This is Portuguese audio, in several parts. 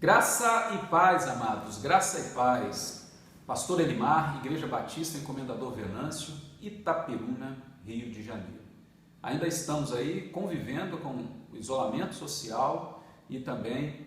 Graça e paz, amados, graça e paz. Pastor Elimar, Igreja Batista Encomendador Venâncio, Itaperuna, Rio de Janeiro. Ainda estamos aí convivendo com o isolamento social e também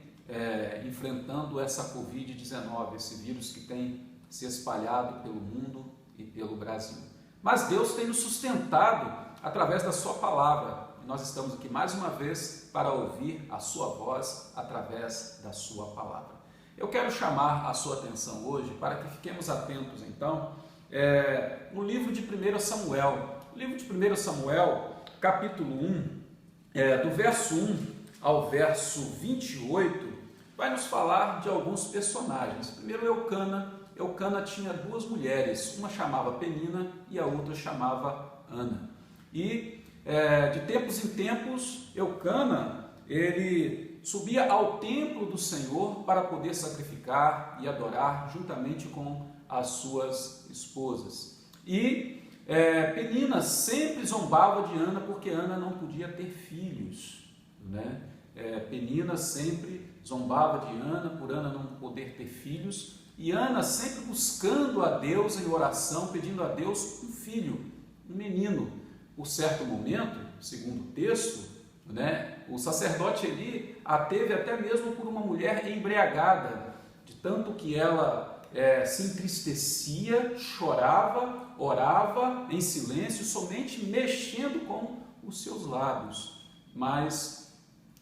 enfrentando essa Covid-19, esse vírus que tem se espalhado pelo mundo e pelo Brasil. Mas Deus tem nos sustentado através da sua palavra. E nós estamos aqui mais uma vez para ouvir a sua voz através da sua palavra. Eu quero chamar a sua atenção hoje para que fiquemos atentos então no livro de 1 Samuel. O livro de 1 Samuel, capítulo 1, do verso 1 ao verso 28, vai nos falar de alguns personagens. Primeiro, Eucana. Eucana tinha duas mulheres, uma chamava Penina e a outra chamava Ana. E de tempos em tempos, Eucana, ele subia ao templo do Senhor para poder sacrificar e adorar juntamente com as suas esposas. E Penina sempre zombava de Ana porque Ana não podia ter filhos, né? Penina sempre zombava de Ana por Ana não poder ter filhos, e Ana sempre buscando a Deus em oração, pedindo a Deus um filho, um menino. Por certo momento, segundo o texto, o sacerdote Eli a teve até mesmo por uma mulher embriagada, de tanto que ela se entristecia, chorava, orava em silêncio, somente mexendo com os seus lábios. Mas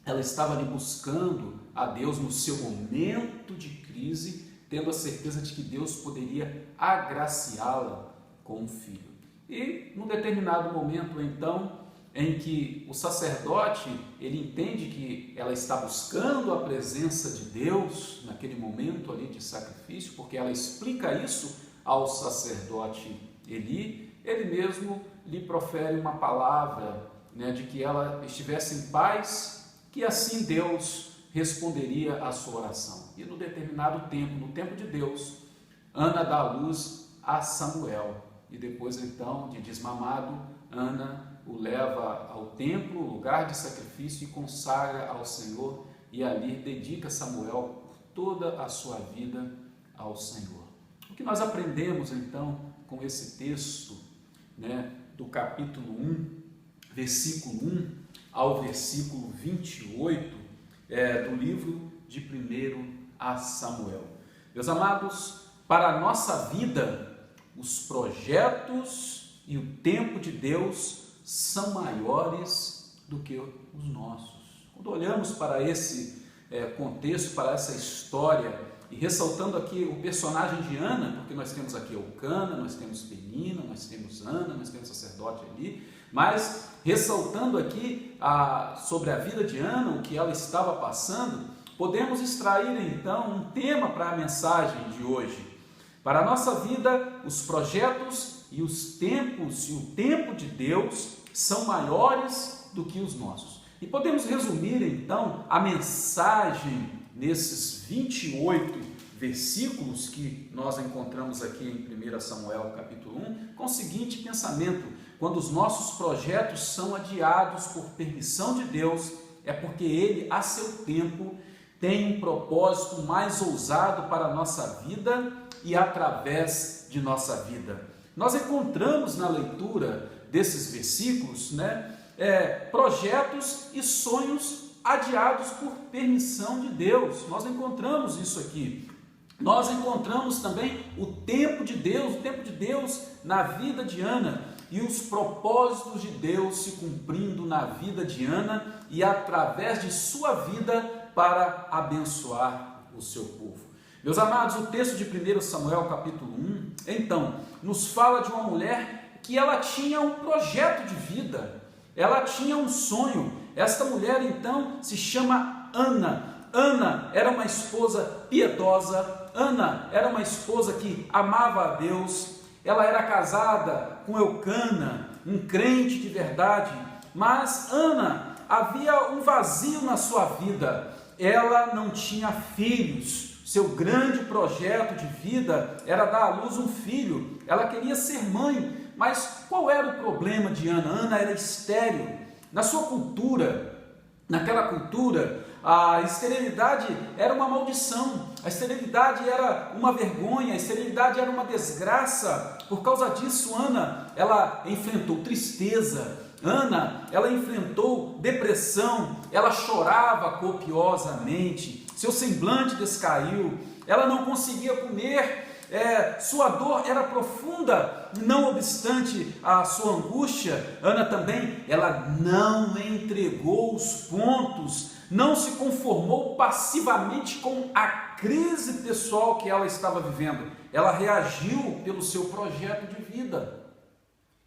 ela estava ali buscando a Deus no seu momento de crise, tendo a certeza de que Deus poderia agraciá-la com um filho. E num determinado momento, então, em que o sacerdote, ele entende que ela está buscando a presença de Deus, naquele momento ali de sacrifício, porque ela explica isso ao sacerdote Eli, ele mesmo lhe profere uma palavra, de que ela estivesse em paz, que assim Deus responderia à sua oração. E no determinado tempo, no tempo de Deus, Ana dá à luz a Samuel. E depois então de desmamado, Ana o leva ao templo, lugar de sacrifício, e consagra ao Senhor, e ali dedica Samuel por toda a sua vida ao Senhor. O que nós aprendemos então com esse texto, do capítulo 1, versículo 1 ao versículo 28, do livro de 1 Samuel. Meus amados, para a nossa vida, os projetos e o tempo de Deus são maiores do que os nossos. Quando olhamos para esse contexto, para essa história, e ressaltando aqui o personagem de Ana, porque nós temos aqui Eucana, nós temos Penina, nós temos Ana, nós temos o sacerdote ali, mas ressaltando aqui sobre a vida de Ana, o que ela estava passando, podemos extrair então um tema para a mensagem de hoje. Para a nossa vida, os projetos e os tempos e o tempo de Deus são maiores do que os nossos. E podemos resumir então a mensagem nesses 28 versículos que nós encontramos aqui em 1 Samuel capítulo 1, com o seguinte pensamento: quando os nossos projetos são adiados por permissão de Deus, é porque Ele, a seu tempo, tem um propósito mais ousado para a nossa vida e através de nossa vida. Nós encontramos na leitura desses versículos, projetos e sonhos adiados por permissão de Deus. Nós encontramos isso aqui. Nós encontramos também o tempo de Deus na vida de Ana e os propósitos de Deus se cumprindo na vida de Ana e através de sua vida para abençoar o seu povo. Meus amados, o texto de 1 Samuel capítulo 1, então, nos fala de uma mulher que ela tinha um projeto de vida, ela tinha um sonho. Esta mulher então se chama Ana. Ana era uma esposa piedosa, Ana era uma esposa que amava a Deus, ela era casada com Eucana, um crente de verdade, mas Ana havia um vazio na sua vida, ela não tinha filhos. Seu grande projeto de vida era dar à luz um filho. Ela queria ser mãe, mas qual era o problema de Ana? Ana era estéril. Na sua cultura, Naquela cultura, a esterilidade era uma maldição, a esterilidade era uma vergonha, a esterilidade era uma desgraça. Por causa disso, Ana, ela enfrentou tristeza, Ana, ela enfrentou depressão, ela chorava copiosamente, seu semblante descaiu, ela não conseguia comer, sua dor era profunda. Não obstante a sua angústia, Ana também, ela não entregou os pontos, não se conformou passivamente com a crise pessoal que ela estava vivendo. Ela reagiu pelo seu projeto de vida,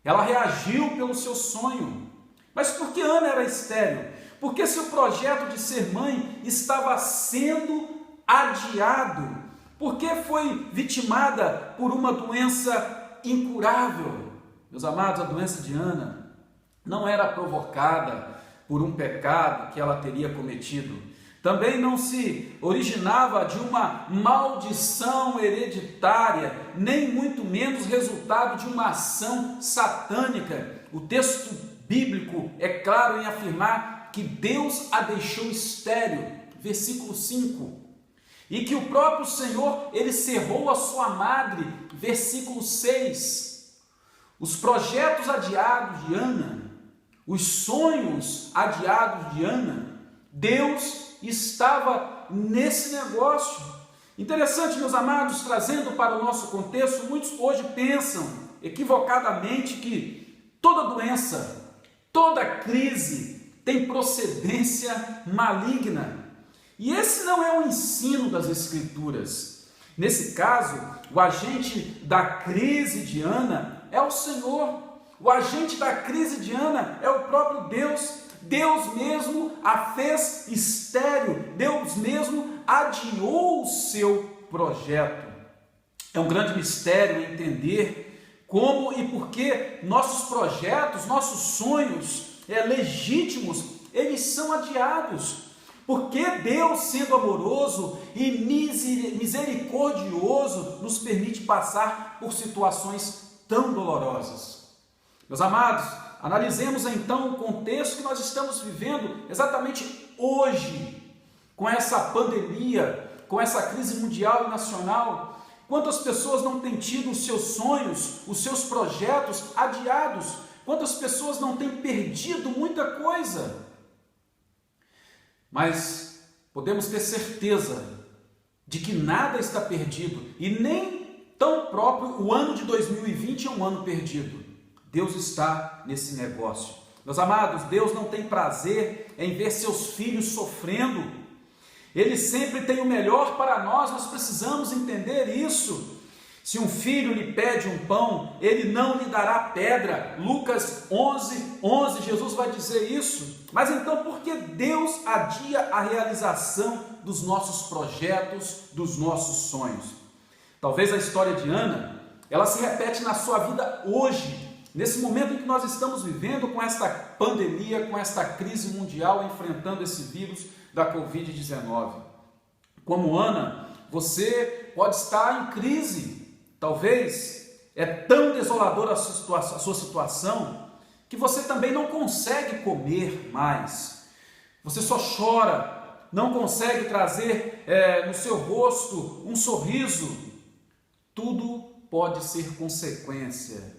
ela reagiu pelo seu sonho. Mas por que Ana era estéril? Porque seu projeto de ser mãe estava sendo adiado, porque foi vitimada por uma doença incurável. Meus amados, a doença de Ana não era provocada por um pecado que ela teria cometido. Também não se originava de uma maldição hereditária, nem muito menos resultado de uma ação satânica. O texto bíblico é claro em afirmar que Deus a deixou estéril, versículo 5. E que o próprio Senhor, ele cerrou a sua madre, versículo 6. Os projetos adiados de Ana, os sonhos adiados de Ana, Deus estava nesse negócio. Interessante, meus amados, trazendo para o nosso contexto, muitos hoje pensam equivocadamente que toda doença, toda crise tem procedência maligna. E esse não é o ensino das Escrituras. Nesse caso, o agente da crise de Ana é o Senhor. O agente da crise de Ana é o próprio Deus. Deus mesmo a fez estéril. Deus mesmo adiou o seu projeto. É um grande mistério entender como e por que nossos projetos, nossos sonhos legítimos, eles são adiados. Porque Deus, sendo amoroso e misericordioso, nos permite passar por situações tão dolorosas. Meus amados, analisemos então o contexto que nós estamos vivendo exatamente hoje, com essa pandemia, com essa crise mundial e nacional. Quantas pessoas não têm tido os seus sonhos, os seus projetos adiados? Quantas pessoas não têm perdido muita coisa? Mas podemos ter certeza de que nada está perdido e nem tão próprio o ano de 2020 é um ano perdido. Deus está nesse negócio. Meus amados, Deus não tem prazer em ver seus filhos sofrendo. Ele sempre tem o melhor para nós, nós precisamos entender isso. Se um filho lhe pede um pão, ele não lhe dará pedra. Lucas 11, Jesus vai dizer isso. Mas então, por que Deus adia a realização dos nossos projetos, dos nossos sonhos? Talvez a história de Ana, ela se repete na sua vida hoje, nesse momento em que nós estamos vivendo com esta pandemia, com esta crise mundial, enfrentando esse vírus da Covid-19. Como Ana, você pode estar em crise. Talvez é tão desoladora a sua situação que você também não consegue comer mais. Você só chora, não consegue trazer no seu rosto um sorriso. Tudo pode ser consequência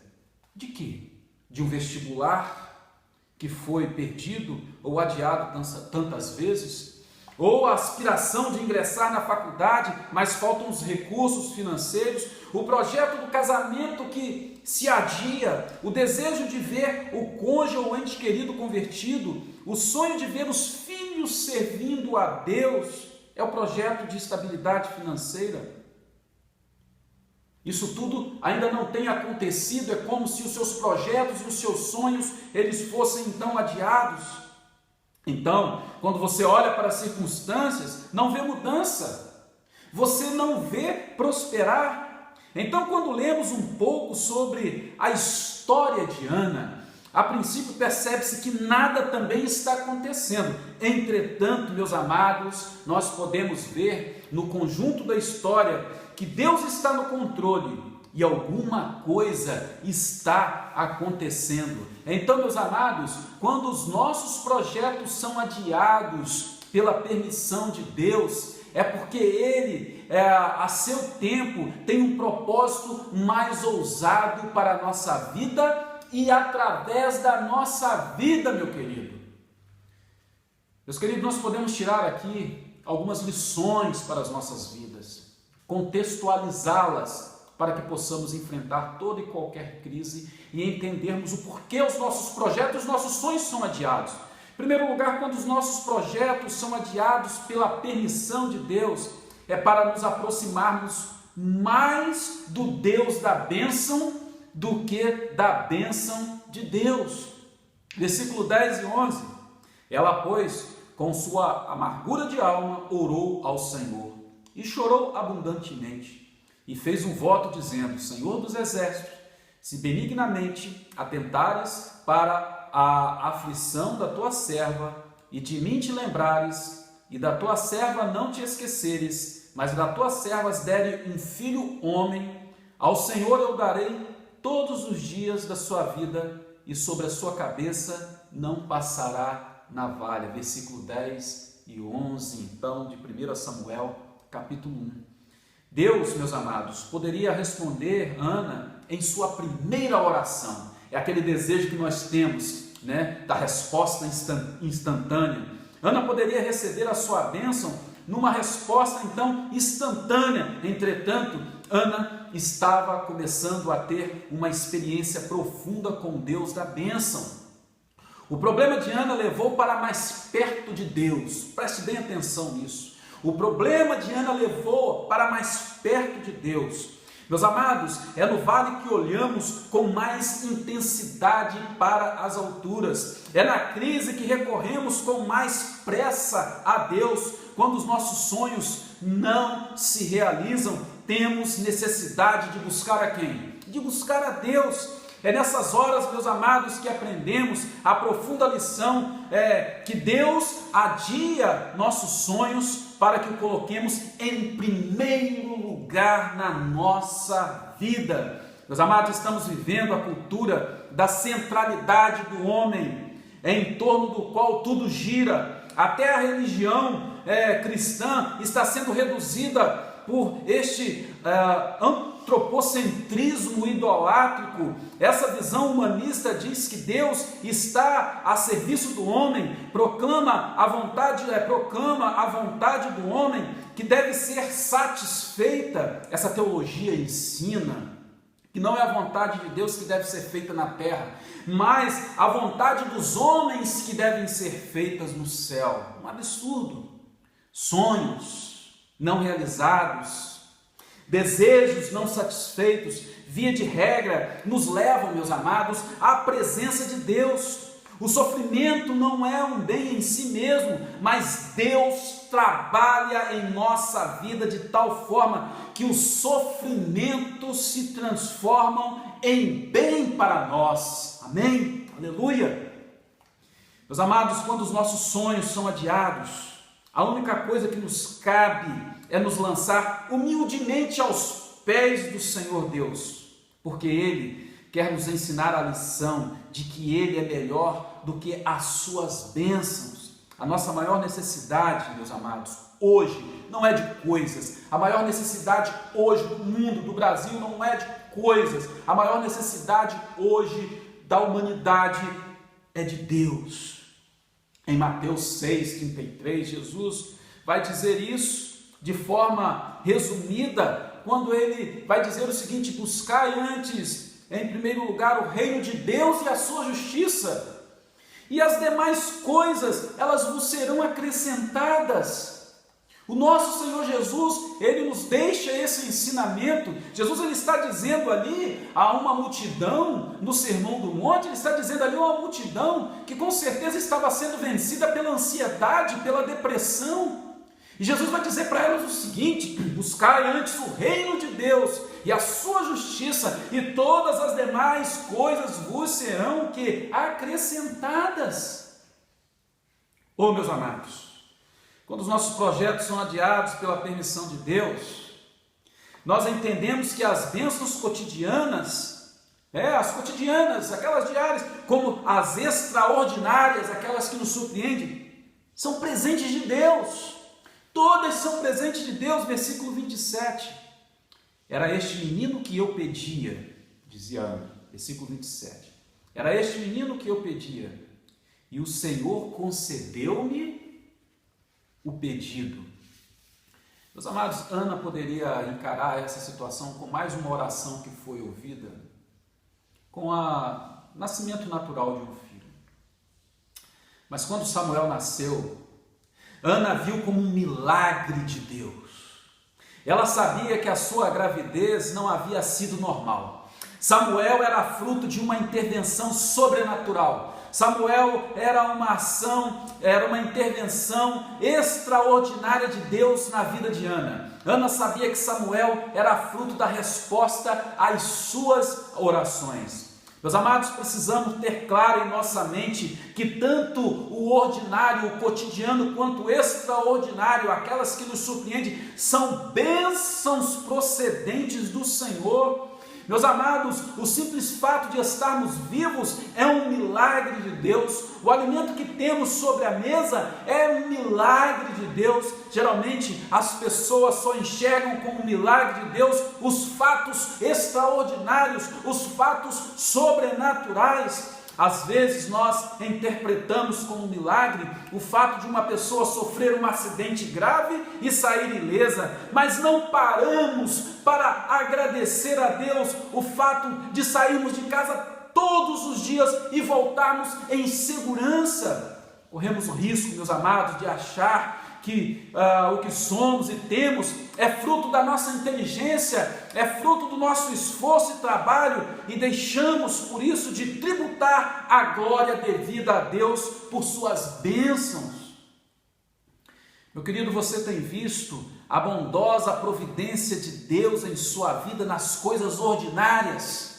de quê? De um vestibular que foi perdido ou adiado tantas vezes? Ou a aspiração de ingressar na faculdade, mas faltam os recursos financeiros, o projeto do casamento que se adia, o desejo de ver o cônjuge ou ente querido convertido, o sonho de ver os filhos servindo a Deus, é o projeto de estabilidade financeira. Isso tudo ainda não tem acontecido, é como se os seus projetos e os seus sonhos, eles fossem então adiados. Então, quando você olha para as circunstâncias, não vê mudança, você não vê prosperar. Então, quando lemos um pouco sobre a história de Ana, a princípio percebe-se que nada também está acontecendo. Entretanto, meus amados, nós podemos ver no conjunto da história que Deus está no controle e alguma coisa está acontecendo. Então, meus amados, quando os nossos projetos são adiados pela permissão de Deus, é porque Ele, a seu tempo, tem um propósito mais ousado para a nossa vida e através da nossa vida, meu querido. Meus queridos, nós podemos tirar aqui algumas lições para as nossas vidas, contextualizá-las para que possamos enfrentar toda e qualquer crise e entendermos o porquê os nossos projetos, os nossos sonhos são adiados. Em primeiro lugar, quando os nossos projetos são adiados pela permissão de Deus, é para nos aproximarmos mais do Deus da bênção do que da bênção de Deus. Versículo 10 e 11. Ela, pois, com sua amargura de alma, orou ao Senhor e chorou abundantemente. E fez um voto dizendo: Senhor dos exércitos, se benignamente atentares para a aflição da tua serva, e de mim te lembrares, e da tua serva não te esqueceres, mas da tua serva dere um filho homem, ao Senhor eu darei todos os dias da sua vida, e sobre a sua cabeça não passará navalha. Versículo 10 e 11, então, de 1 Samuel, capítulo 1. Deus, meus amados, poderia responder Ana em sua primeira oração. É aquele desejo que nós temos, da resposta instantânea. Ana poderia receber a sua bênção numa resposta, então, instantânea. Entretanto, Ana estava começando a ter uma experiência profunda com Deus da bênção. O problema de Ana levou para mais perto de Deus. Preste bem atenção nisso. O problema de Ana levou para mais perto de Deus. Meus amados, é no vale que olhamos com mais intensidade para as alturas. É na crise que recorremos com mais pressa a Deus. Quando os nossos sonhos não se realizam, temos necessidade de buscar a quem? De buscar a Deus. É nessas horas, meus amados, que aprendemos a profunda lição que Deus adia nossos sonhos para que o coloquemos em primeiro lugar na nossa vida. Meus amados, estamos vivendo a cultura da centralidade do homem, em torno do qual tudo gira. Até a religião cristã está sendo reduzida por este antropocentrismo idolátrico. Essa visão humanista diz que Deus está a serviço do homem, proclama a vontade do homem que deve ser satisfeita. Essa teologia ensina que não é a vontade de Deus que deve ser feita na terra, mas a vontade dos homens que devem ser feitas no céu. Um absurdo. Sonhos não realizados, desejos não satisfeitos, via de regra, nos levam, meus amados, à presença de Deus. O sofrimento não é um bem em si mesmo, mas Deus trabalha em nossa vida de tal forma que os sofrimentos se transformam em bem para nós. Amém? Aleluia! Meus amados, quando os nossos sonhos são adiados, a única coisa que nos cabe é nos lançar humildemente aos pés do Senhor Deus, porque Ele quer nos ensinar a lição de que Ele é melhor do que as suas bênçãos. A nossa maior necessidade, meus amados, hoje não é de coisas. A maior necessidade hoje do mundo, do Brasil, não é de coisas. A maior necessidade hoje da humanidade é de Deus. Em Mateus 6,33, Jesus vai dizer isso de forma resumida, quando ele vai dizer o seguinte: buscai antes, em primeiro lugar, o reino de Deus e a sua justiça, e as demais coisas, elas vos serão acrescentadas. O nosso Senhor Jesus, Ele nos deixa esse ensinamento. Jesus, Ele está dizendo ali a uma multidão, no Sermão do Monte, Ele está dizendo ali a uma multidão que com certeza estava sendo vencida pela ansiedade, pela depressão. E Jesus vai dizer para elas o seguinte: buscai antes o reino de Deus e a sua justiça, e todas as demais coisas vos serão que acrescentadas. Oh, meus amados, quando os nossos projetos são adiados pela permissão de Deus, nós entendemos que as bênçãos cotidianas, aquelas diárias, como as extraordinárias, aquelas que nos surpreendem, são presentes de Deus. Todas são presentes de Deus. Versículo 27. Era este menino que eu pedia, dizia Ana. Versículo 27. Era este menino que eu pedia, e o Senhor concedeu-me o pedido. Meus amados, Ana poderia encarar essa situação com mais uma oração que foi ouvida, com o nascimento natural de um filho. Mas quando Samuel nasceu, Ana viu como um milagre de Deus. Ela sabia que a sua gravidez não havia sido normal. Samuel era fruto de uma intervenção sobrenatural. Samuel era uma ação, era uma intervenção extraordinária de Deus na vida de Ana. Ana sabia que Samuel era fruto da resposta às suas orações. Meus amados, precisamos ter claro em nossa mente que tanto o ordinário, o cotidiano, quanto o extraordinário, aquelas que nos surpreendem, são bênçãos procedentes do Senhor. Meus amados, o simples fato de estarmos vivos é um milagre de Deus. O alimento que temos sobre a mesa é um milagre de Deus. Geralmente as pessoas só enxergam como um milagre de Deus os fatos extraordinários, os fatos sobrenaturais. Às vezes nós interpretamos como um milagre o fato de uma pessoa sofrer um acidente grave e sair ilesa, mas não paramos para agradecer a Deus o fato de sairmos de casa todos os dias e voltarmos em segurança. Corremos o risco, meus amados, de achar que o que somos e temos é fruto da nossa inteligência, é fruto do nosso esforço e trabalho, e deixamos por isso de tributar a glória devida a Deus por suas bênçãos. Meu querido, você tem visto a bondosa providência de Deus em sua vida nas coisas ordinárias?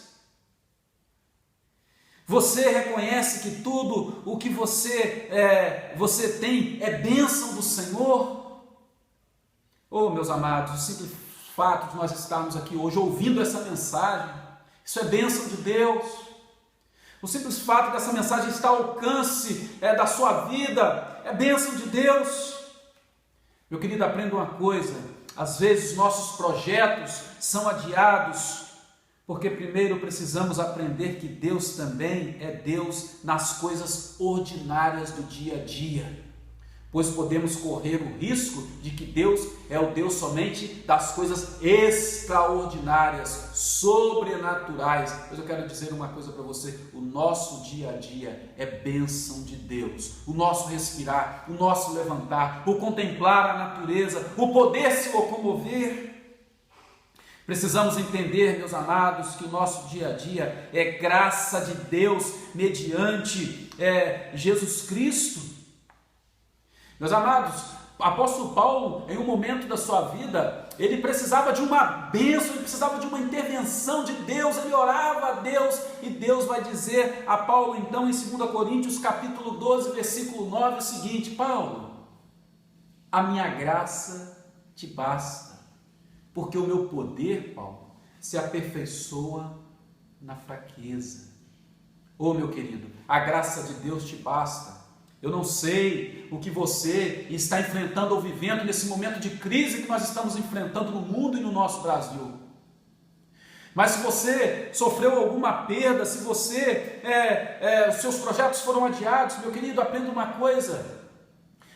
Você reconhece que tudo o que você tem é bênção do Senhor? Oh, meus amados, o simples fato de nós estarmos aqui hoje ouvindo essa mensagem, isso é bênção de Deus. O simples fato dessa mensagem estar ao alcance da sua vida é bênção de Deus. Meu querido, aprenda uma coisa: às vezes nossos projetos são adiados, porque primeiro precisamos aprender que Deus também é Deus nas coisas ordinárias do dia a dia, pois podemos correr o risco de que Deus é o Deus somente das coisas extraordinárias, sobrenaturais. Mas eu quero dizer uma coisa para você: o nosso dia a dia é bênção de Deus. O nosso respirar, o nosso levantar, o contemplar a natureza, o poder se locomover. Precisamos entender, meus amados, que o nosso dia a dia é graça de Deus mediante Jesus Cristo. Meus amados, o apóstolo Paulo, em um momento da sua vida, ele precisava de uma bênção, ele precisava de uma intervenção de Deus, ele orava a Deus, e Deus vai dizer a Paulo, então, em 2 Coríntios, capítulo 12, versículo 9, o seguinte: Paulo, a minha graça te basta, porque o meu poder, Paulo, se aperfeiçoa na fraqueza. Oh, meu querido, a graça de Deus te basta. Eu não sei o que você está enfrentando ou vivendo nesse momento de crise que nós estamos enfrentando no mundo e no nosso Brasil. Mas se você sofreu alguma perda, se os seus projetos foram adiados, meu querido, aprenda uma coisa: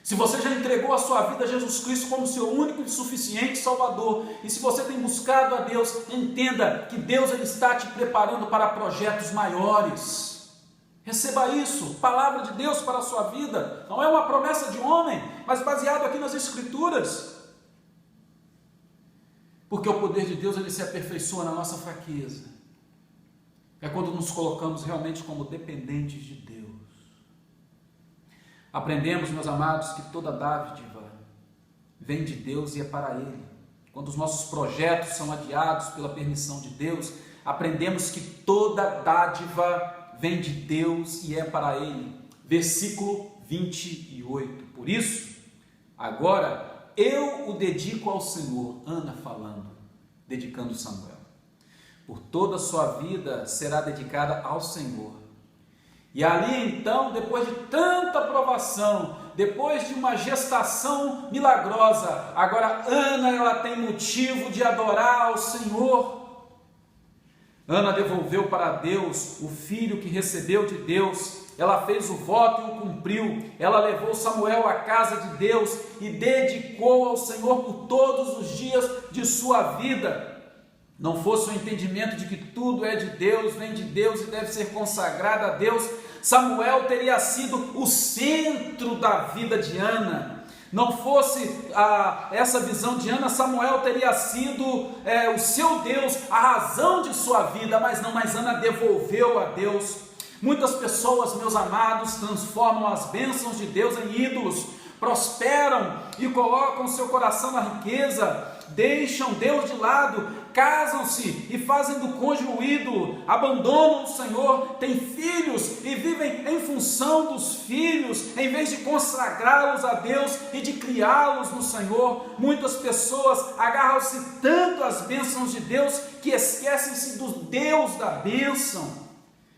se você já entregou a sua vida a Jesus Cristo como seu único e suficiente Salvador, e se você tem buscado a Deus, entenda que Deus ele está te preparando para projetos maiores. Receba isso, palavra de Deus para a sua vida. Não é uma promessa de homem, mas baseado aqui nas Escrituras. Porque o poder de Deus ele se aperfeiçoa na nossa fraqueza. É quando nos colocamos realmente como dependentes de Deus. Aprendemos, meus amados, que toda dádiva vem de Deus e é para Ele. Quando os nossos projetos são adiados pela permissão de Deus, aprendemos que toda dádiva vem de Deus e é para Ele. Versículo 28. Por isso, agora eu o dedico ao Senhor. Ana falando. dedicando Samuel. Por toda a sua vida será dedicada ao Senhor. E ali então, depois de tanta provação, depois de uma gestação milagrosa, agora Ana ela tem motivo de adorar ao Senhor. Ana devolveu para Deus o filho que recebeu de Deus. Ela fez o voto e o cumpriu. Ela levou Samuel à casa de Deus e dedicou ao Senhor por todos os dias de sua vida. Não fosse o entendimento de que tudo é de Deus, vem de Deus e deve ser consagrado a Deus, Samuel teria sido o centro da vida de Ana. Não fosse essa visão de Ana, Samuel teria sido o seu Deus, a razão de sua vida, mas Ana devolveu a Deus. Muitas pessoas, meus amados, transformam as bênçãos de Deus em ídolos, prosperam e colocam seu coração na riqueza, deixam Deus de lado, casam-se e fazem do cônjuge um ídolo, abandonam o Senhor, têm filhos e vivem em função dos filhos, em vez de consagrá-los a Deus e de criá-los no Senhor. Muitas pessoas agarram-se tanto às bênçãos de Deus que esquecem-se do Deus da bênção.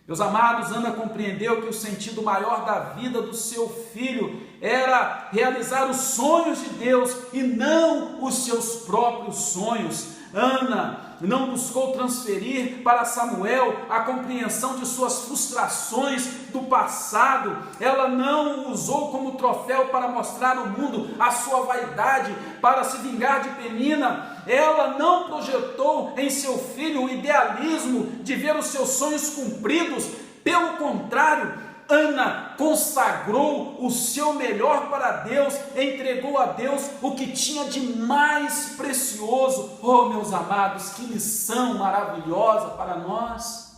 Meus amados, Ana compreendeu que o sentido maior da vida do seu filho era realizar os sonhos de Deus e não os seus próprios sonhos. Ana não buscou transferir para Samuel a compreensão de suas frustrações do passado. Ela não o usou como troféu para mostrar ao mundo a sua vaidade, para se vingar de Penina. Ela não projetou em seu filho o idealismo de ver os seus sonhos cumpridos. Pelo contrário, Ana consagrou o seu melhor para Deus, entregou a Deus o que tinha de mais precioso. Oh, meus amados, que lição maravilhosa para nós!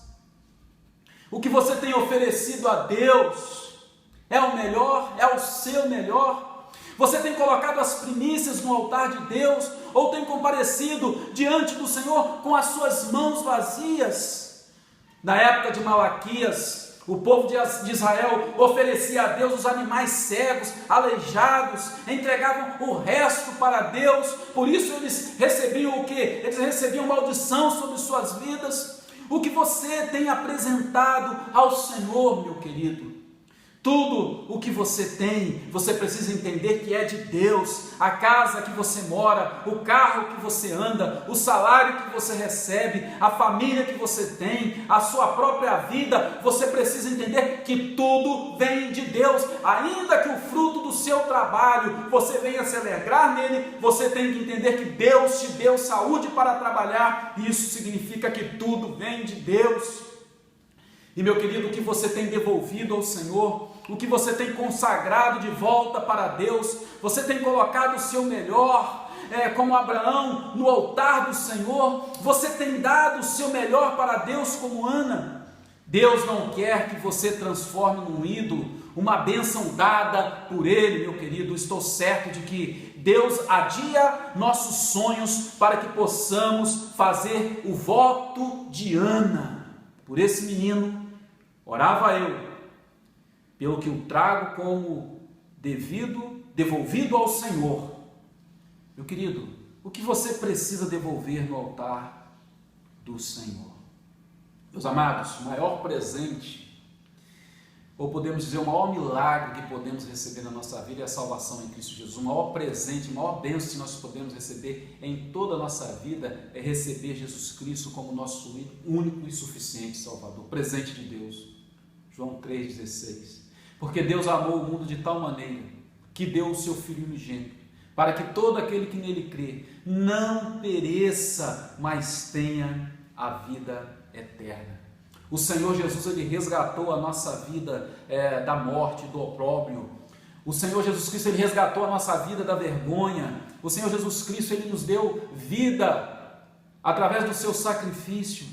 O que você tem oferecido a Deus é o melhor, é o seu melhor. Você tem colocado as primícias no altar de Deus ou tem comparecido diante do Senhor com as suas mãos vazias? Na época de Malaquias, o povo de Israel oferecia a Deus os animais cegos, aleijados, entregavam o resto para Deus. Por isso eles recebiam o quê? Eles recebiam maldição sobre suas vidas. O que você tem apresentado ao Senhor, meu querido? Tudo o que você tem, você precisa entender que é de Deus. A casa que você mora, o carro que você anda, o salário que você recebe, a família que você tem, a sua própria vida, você precisa entender que tudo vem de Deus. Ainda que o fruto do seu trabalho, você venha se alegrar nele, você tem que entender que Deus te deu saúde para trabalhar, e isso significa que tudo vem de Deus. E meu querido, o que você tem devolvido ao Senhor, o que você tem consagrado de volta para Deus, você tem colocado o seu melhor, como Abraão, no altar do Senhor, você tem dado o seu melhor para Deus como Ana. Deus não quer que você transforme num ídolo, uma bênção dada por Ele, meu querido. Estou certo de que Deus adia nossos sonhos para que possamos fazer o voto de Ana. Por esse menino, orava eu, pelo que o trago como devolvido ao Senhor. Meu querido, o que você precisa devolver no altar do Senhor? Meus amados, o maior presente, ou podemos dizer o maior milagre que podemos receber na nossa vida é a salvação em Cristo Jesus. O maior presente, a maior bênção que nós podemos receber em toda a nossa vida é receber Jesus Cristo como nosso único e suficiente Salvador, presente de Deus. João 3,16. Porque Deus amou o mundo de tal maneira que deu o seu Filho unigênito, para que todo aquele que nele crê não pereça, mas tenha a vida eterna. O Senhor Jesus, Ele resgatou a nossa vida da morte, do opróbrio. O Senhor Jesus Cristo, Ele resgatou a nossa vida da vergonha. O Senhor Jesus Cristo, Ele nos deu vida através do seu sacrifício.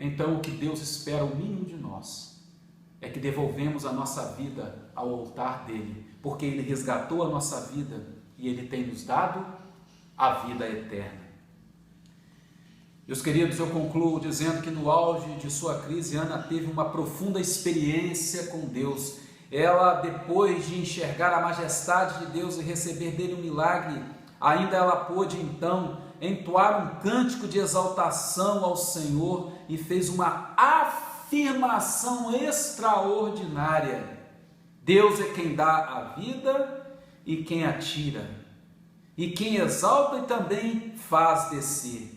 Então, o que Deus espera, o mínimo de nós, é que devolvemos a nossa vida ao altar dEle, porque Ele resgatou a nossa vida e Ele tem nos dado a vida eterna. Meus queridos, eu concluo dizendo que no auge de sua crise, Ana teve uma profunda experiência com Deus. Ela, depois de enxergar a majestade de Deus e receber dele um milagre, ainda ela pôde então entoar um cântico de exaltação ao Senhor e fez uma afirmação extraordinária. Deus é quem dá a vida e quem a tira, e quem exalta e também faz descer.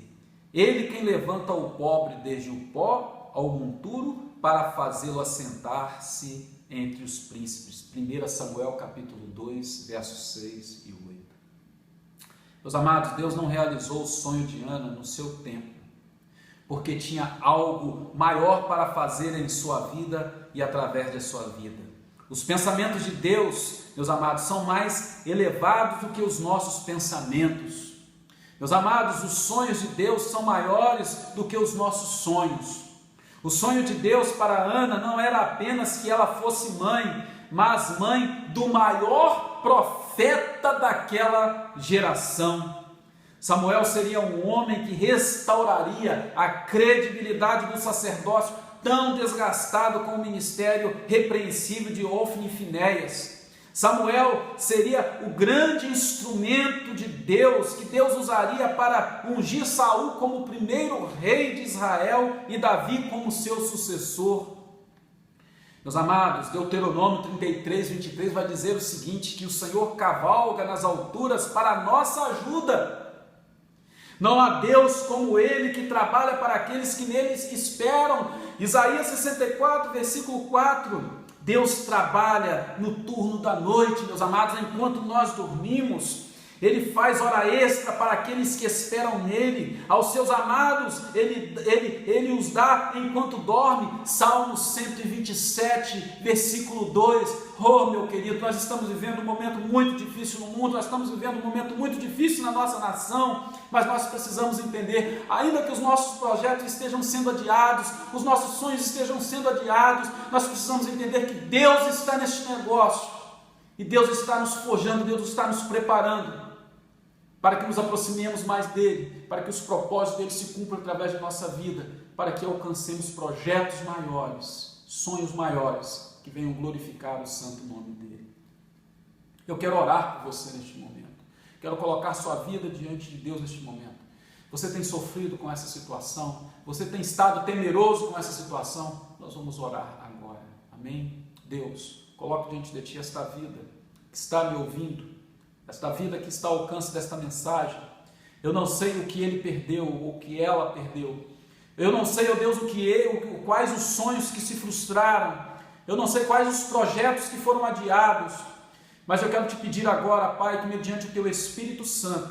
Ele quem levanta o pobre desde o pó ao monturo para fazê-lo assentar-se entre os príncipes. 1 Samuel capítulo 2, versos 6 e 8. Meus amados, Deus não realizou o sonho de Ana no seu tempo, porque tinha algo maior para fazer em sua vida e através de sua vida. Os pensamentos de Deus, meus amados, são mais elevados do que os nossos pensamentos. Meus amados, os sonhos de Deus são maiores do que os nossos sonhos. O sonho de Deus para Ana não era apenas que ela fosse mãe, mas mãe do maior profeta daquela geração. Samuel seria um homem que restauraria a credibilidade do sacerdócio tão desgastado com o ministério repreensível de Ofni e Finéias. Samuel seria o grande instrumento de Deus, que Deus usaria para ungir Saul como o primeiro rei de Israel e Davi como seu sucessor. Meus amados, Deuteronômio 33, 23 vai dizer o seguinte, que o Senhor cavalga nas alturas para a nossa ajuda. Não há Deus como Ele, que trabalha para aqueles que neles esperam. Isaías 64, versículo 4. Deus trabalha no turno da noite, meus amados, enquanto nós dormimos. Ele faz hora extra para aqueles que esperam nele. Aos seus amados, ele os dá enquanto dorme. Salmo 127, versículo 2. Oh, meu querido, nós estamos vivendo um momento muito difícil no mundo, nós estamos vivendo um momento muito difícil na nossa nação, mas nós precisamos entender, ainda que os nossos projetos estejam sendo adiados, os nossos sonhos estejam sendo adiados, nós precisamos entender que Deus está neste negócio, e Deus está nos forjando, Deus está nos preparando, para que nos aproximemos mais dele, para que os propósitos dele se cumpram através de nossa vida, para que alcancemos projetos maiores, sonhos maiores, que venham glorificar o santo nome dele. Eu quero orar por você neste momento, quero colocar sua vida diante de Deus neste momento. Você tem sofrido com essa situação? Você tem estado temeroso com essa situação? Nós vamos orar agora, amém? Deus, coloco diante de ti esta vida que está me ouvindo, esta vida que está ao alcance desta mensagem. Eu não sei o que ele perdeu, o que ela perdeu. Eu não sei, ó Deus, quais os sonhos que se frustraram. Eu não sei quais os projetos que foram adiados. Mas eu quero te pedir agora, Pai, que mediante o Teu Espírito Santo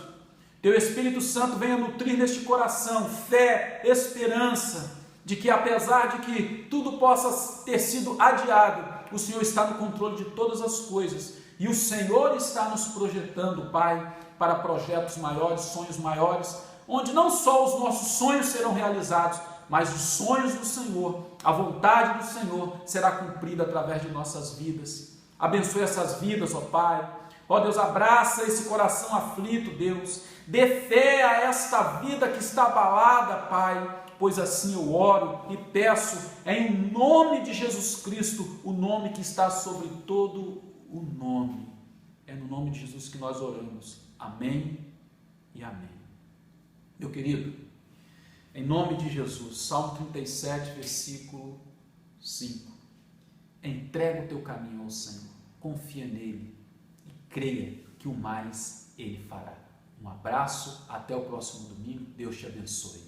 venha nutrir neste coração fé, esperança, de que apesar de que tudo possa ter sido adiado, o Senhor está no controle de todas as coisas. E o Senhor está nos projetando, Pai, para projetos maiores, sonhos maiores, onde não só os nossos sonhos serão realizados, mas os sonhos do Senhor, a vontade do Senhor será cumprida através de nossas vidas. Abençoe essas vidas, ó Pai. Ó Deus, abraça esse coração aflito, Deus. Dê fé a esta vida que está abalada, Pai, pois assim eu oro e peço, em nome de Jesus Cristo, o nome que está sobre todo o nome. É no nome de Jesus que nós oramos. Amém e amém. Meu querido, em nome de Jesus, Salmo 37, versículo 5. Entrega o teu caminho ao Senhor, confia nele e creia que o mais ele fará. Um abraço, até o próximo domingo, Deus te abençoe.